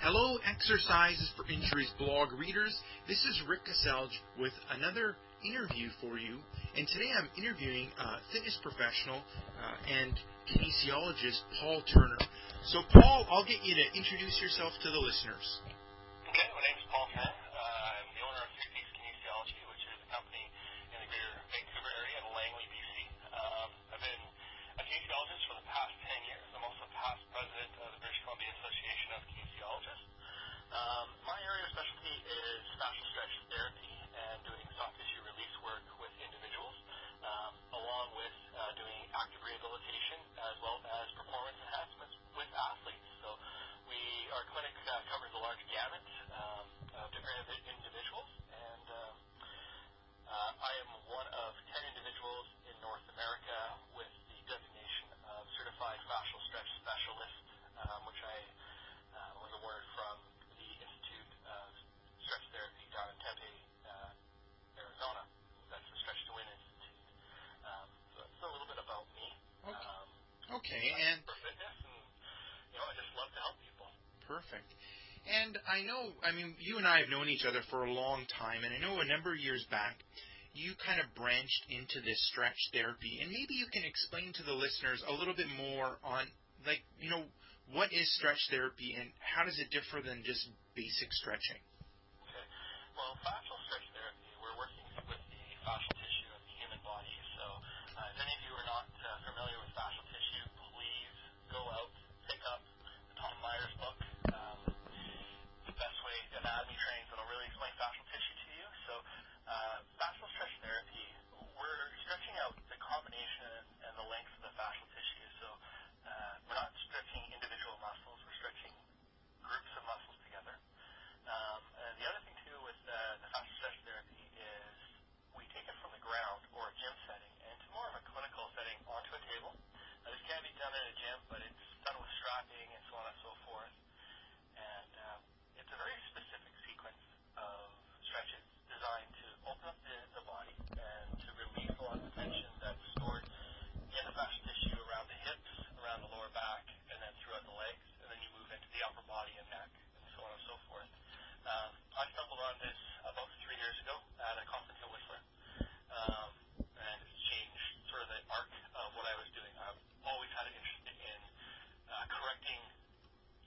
Hello, Exercises for Injuries blog readers. This is Rick Caselge with another interview for you. And today I'm interviewing fitness professional and kinesiologist Paul Turner. So, Paul, I'll get you to introduce yourself to the listeners. Okay, my name's Paul Turner. I'm the owner of 3 Peaks Kinesiology, which is a company in the greater Vancouver area in Langley, BC. I've been a kinesiologist for the past 10 years. I'm also past president of the British Columbia Association of Kinesiologists. My area of specialty is fascial stretch therapy and doing soft tissue release work with individuals, along with doing active rehabilitation as well as performance enhancements with athletes. So our clinic covers a large gamut of different individuals, and I am one of 10 individuals in North America with the designation of Certified Fascial Stretch Specialist, which I was awarded from the Institute of Stretch Therapy down in Tempe, Arizona. That's the Stretch to Win Institute. So that's a little bit about me. Okay, and for fitness, and I just love to help people. Perfect. And you and I have known each other for a long time, and I know a number of years back you kind of branched into this stretch therapy, and maybe you can explain to the listeners a little bit more on, what is stretch therapy and how does it differ than just basic stretching? Okay. Well, fascial stretch therapy, we're working with the fascial tissue of the human body. So if any of you are not familiar with fascial tissue, please go out, pick up the Tom Myers book. The best way anatomy trains that'll really explain fascial tissue to you. So fascial stretch therapy, we're stretching out the combination and the length of the fascial tissue. So we're not stretching individual muscles, we're stretching groups of muscles together. And the other thing too with the fascial stretch therapy is we take it from the ground or a gym setting into more of a clinical setting onto a table. Now, this can be done in a gym, but it's done with strapping and so on and so forth. And it's a very specific sequence of stretches designed to open up the body and to release a lot of the tension that's stored in the fascial tissue around the hips, around the lower back, and then throughout the legs, and then you move into the upper body and neck, and so on and so forth. I stumbled on this about 3 years ago at a conference at Whistler, and it's changed sort of the arc of what I was doing. I've always had an interest in correcting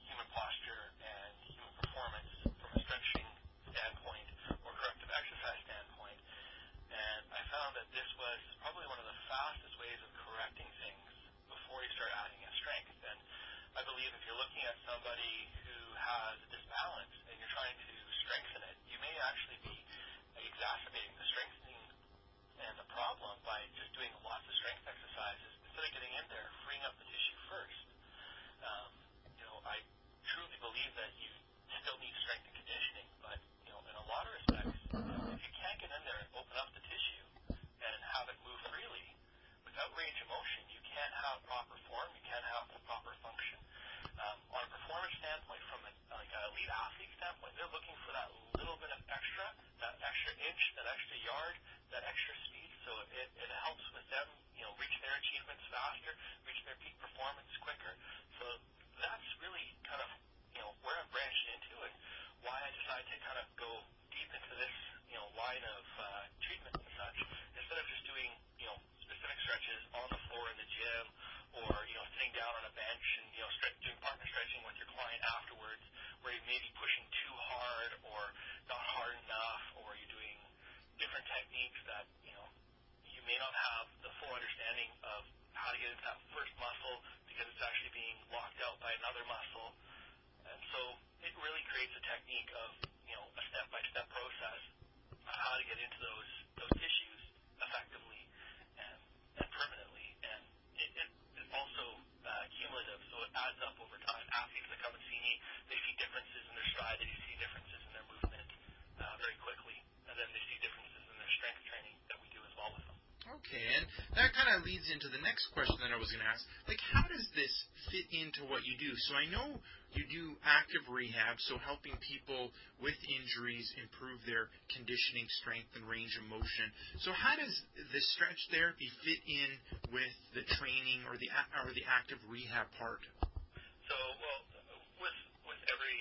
human posture and human performance from a stretching standpoint or corrective exercise standpoint. And I found that this was probably one of the fastest ways of correcting things before you start adding in strength. And I believe if you're looking at somebody who has a disbalance and you're trying to strengthen it, you may actually be exacerbating the strengthening and the problem by just doing lots of strength exercises instead of getting in there, freeing up the tissue first. I truly believe that you still need strength and conditioning, but in a lot of respects, if you can't get in there and open up the tissue and have it move freely without range of motion, you can't have proper form, you can't have proper function. On a performance standpoint, from an elite athlete standpoint, they're looking for that little bit of extra, that extra inch, that extra yard, that extra speed, so it helps with them, reach their achievements faster, reach their peak performance quicker. So that's really kind of, where I'm branched into and why I decided to kind of go deep into this, line of treatment and such, instead of just doing, specific stretches on the floor in the gym or, sitting down on a bench and, doing partner stretching with your client afterwards where you may be pushing too hard or not hard enough, or you're doing different techniques that, you may not have the full understanding of how to get into that first muscle because it's actually being locked out by another muscle. And so it really creates a technique of, a step-by-step process on how to get into those tissues effectively and permanently. And it is also cumulative, so it adds up over time. Athletes that come and see me, they see differences in their stride, they see differences in their movement very quickly, and then they see differences in their strength training that we do as well with them. Okay, and that kind of leads into the next question that I was going to ask. How does this fit into what you do? So I know you do active rehab, so helping people with injuries improve their conditioning, strength, and range of motion. So how does the stretch therapy fit in with the training or the active rehab part? So, with every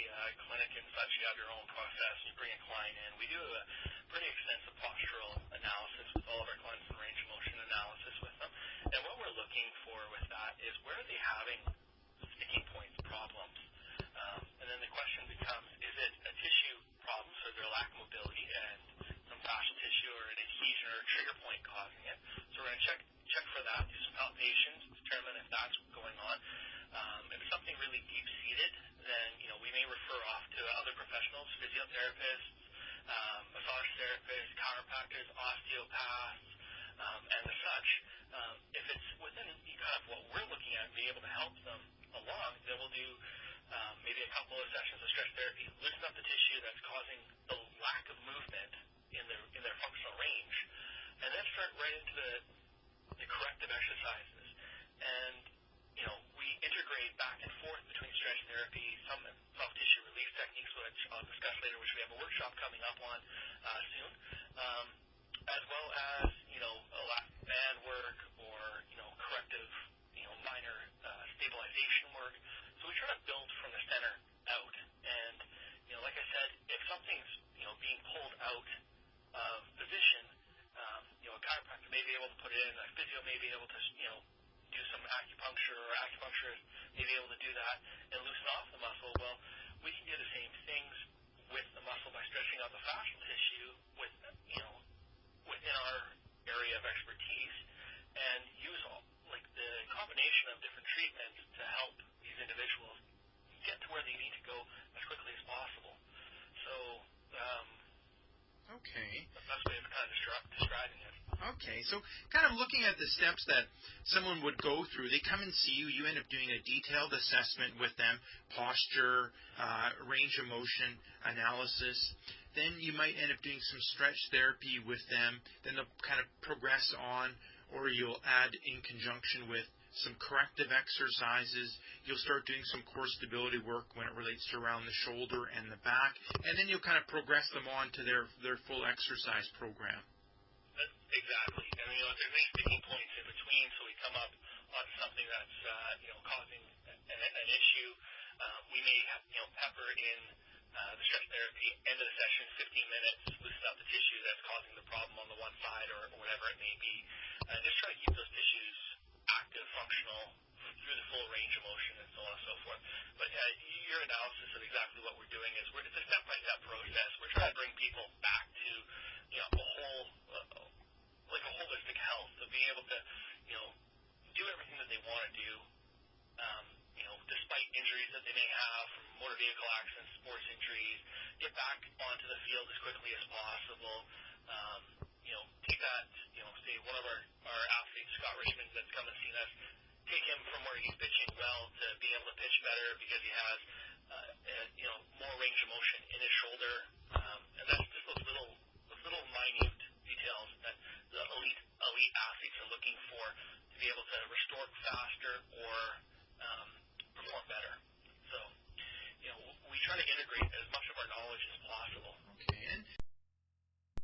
do a pretty extensive postural analysis with all of our clients and range of motion analysis with them. And what we're looking for with that is where are they having sticking points problems? And then the question becomes, is it a tissue problem, so is there a lack of mobility and some fascial tissue or an adhesion or a trigger point causing it? So we're going to check for that, do some palpations, determine if that's going on. If it's something really deep-seated, then, we may refer off to other professionals, physiotherapists, massage therapists, chiropractors, osteopaths, and the such. If it's within kind of what we're looking at and be able to help them along, then we'll do maybe a couple of sessions of stretch therapy, loosen up the tissue that's causing the lack of movement in their functional range, and then start right into the corrective exercises. And, we integrate back and forth between stretch therapy, some soft tissue release techniques, which I'll discuss later, which we have a workshop coming up on soon, as well as, a lap band work or, corrective, minor stabilization work. So we try to build from the center out. And, like I said, if something's, being pulled out of position, a chiropractor may be able to put it in, a physio may be able to, do some acupuncture, or acupuncturist may be able to do that and loosen off the muscle. Well, we can do the same things with the muscle by stretching out the fascial tissue within our area of expertise, and use the combination of different treatments to help these individuals get to where they need to go as quickly as possible. So, okay. the best way of kind of describing it. Okay, so kind of looking at the steps that someone would go through, they come and see you, you end up doing a detailed assessment with them, posture, range of motion analysis. Then you might end up doing some stretch therapy with them. Then they'll kind of progress on, or you'll add in conjunction with some corrective exercises. You'll start doing some core stability work when it relates to around the shoulder and the back. And then you'll kind of progress them on to their full exercise program. Exactly. And, if there's any sticking points in between, so we come up on something that's, causing an issue, we may, pepper in the stretch therapy, end of the session, 15 minutes, loosen up the tissue that's causing the problem on the one side or whatever it may be. Just try to keep those tissues active, functional, through the full range of motion and so on and so forth. But your analysis of exactly what we're doing is it's a step-by-step process. We're trying to bring people back to, a whole, like a holistic health, of being able to, do everything that they want to do, despite injuries that they may have from motor vehicle accidents, sports injuries, get back onto the field as quickly as possible. Take that, say one of our athletes, Scott Richmond, that's come and seen us, take him from where he's pitching well to being able to pitch better because he has, more range of motion in his shoulder. And that's just those little minute details that the elite athletes are looking for to be able to restore fast